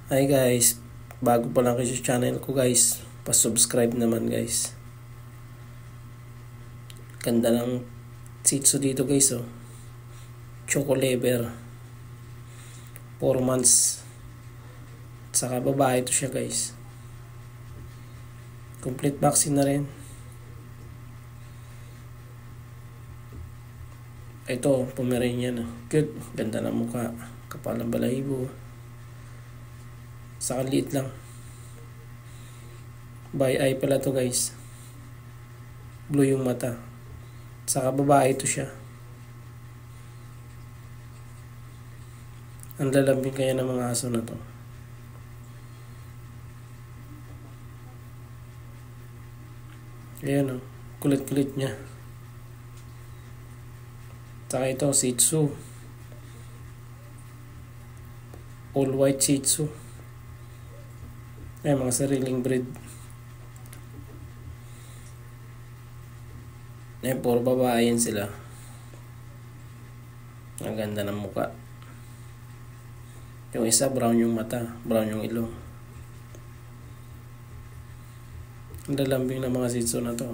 Hi guys, bago pa lang kayo sa channel ko guys, pa-subscribe naman guys. Ganda ng Shih Tzu dito guys oh. Choco Lever. 4 months. Saka babae ito siya guys. Complete vaccine na rin. Ito, Pomeranian. Cute. Ganda ng mukha. Kapal ng balahibo. Saka liit lang. By eye pala to guys. Blue yung mata. Saka babae ito siya. Ang lalambing kaya ng mga aso na to. Ayan o. Kulit-kulit niya. Saka ito, Shih Tzu. All white Shih Tzu. Ay, mga sariling breed. Eh, puro babae yan sila. Ang ganda ng mukha. Yung isa, brown yung mata. Brown yung ilong. Ang lalambing ng mga Shih Tzu na to.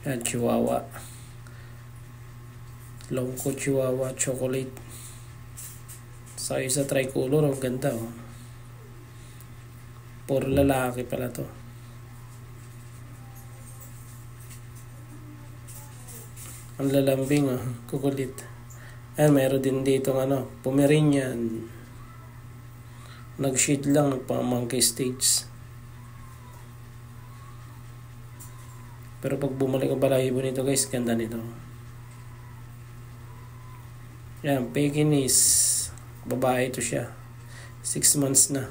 Yan, Chihuahua. Long coat Chihuahua, chocolate. Sa isa tricolor, ang ganda oh. Puro lalaki pala to. Ang lalambing oh, kukulit. Ayan, mayroon din dito Pomeranian. Nag-shade lang, pang-monkey stage. Pero pag bumalik ang balahibo nito guys, ganda nito. Yan, Pekingese. Babae ito siya. 6 months na.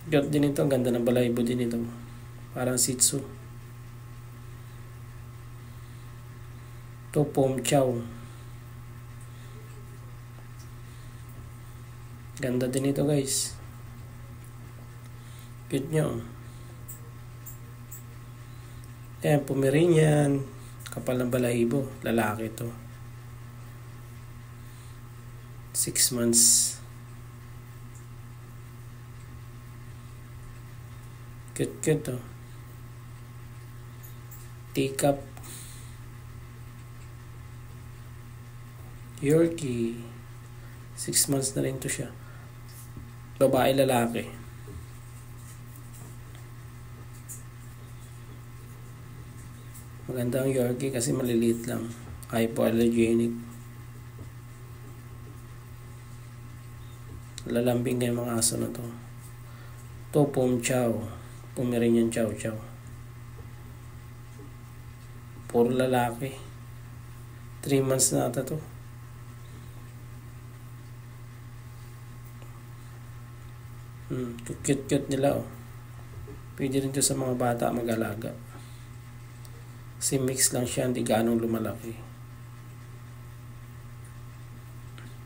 Cute din ito. Ang ganda ng balahibo din ito. Parang Shih Tzu. Ito, Pom Chow. Ganda din ito guys. Cute nyo. Yan, Pomeranian. Kapal ng balahibo. Lalaki ito. 6 months. Cute oh. Teacup. Yorkie. 6 months na rin to siya. Babae, lalaki. Maganda ang Yorkie kasi maliliit lang. Hypoallergenic. Lalambing na yung mga aso na to. Ito, Pom Chow. Pomeranian Chow Chow. Puro lalaki. 3 months na ata to. Cute nila oh. Pwede rin to sa mga bata mag-alaga. Kasi mix lang siya, hindi ganong lumalaki.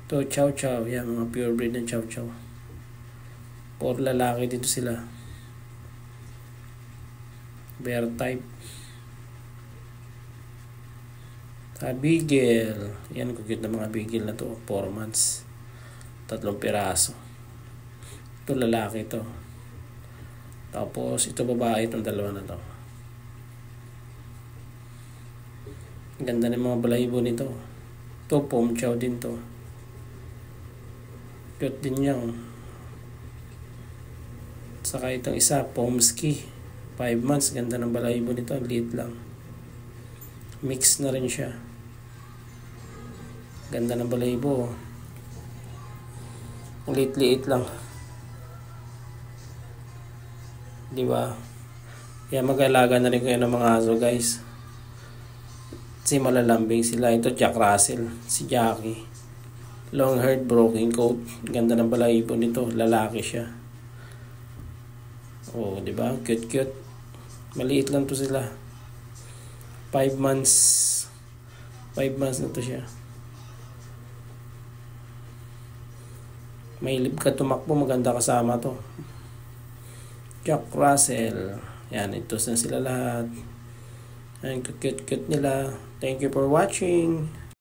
Ito, Chow Chow. Yan, mga pure breed ng Chow Chow. Puro lalaki dito sila. Bear type. Beagle. Yan, cute na mga beagle na to. 4 months. 3 piraso. Ito, lalaki to. Tapos, ito babae, itong dalawa na to. Ganda ng mga balahibo nito. Ito, Pom Chow din to. Cute din yan. Saka itong isa, Pomsky. 5 months. Ganda ng balahibo nito. Liit lang. Mix na rin siya. Ganda ng balahibo. Liit lang. Diba? Kaya mag-alaga na rin kayo ng mga aso guys. Kasi malalambing sila. Ito, Jack Russell. Si Jackie. Long haired, broken coat. Ganda ng balahibo nito. Lalaki siya. Oh, diba? Cute. Maliit lang to sila. 5 months. 5 months na to siya. May lib ka tumakbo. Maganda kasama to. Jack Russell. Yan, ito na sila lahat. Ang cute-cute nila. Thank you for watching.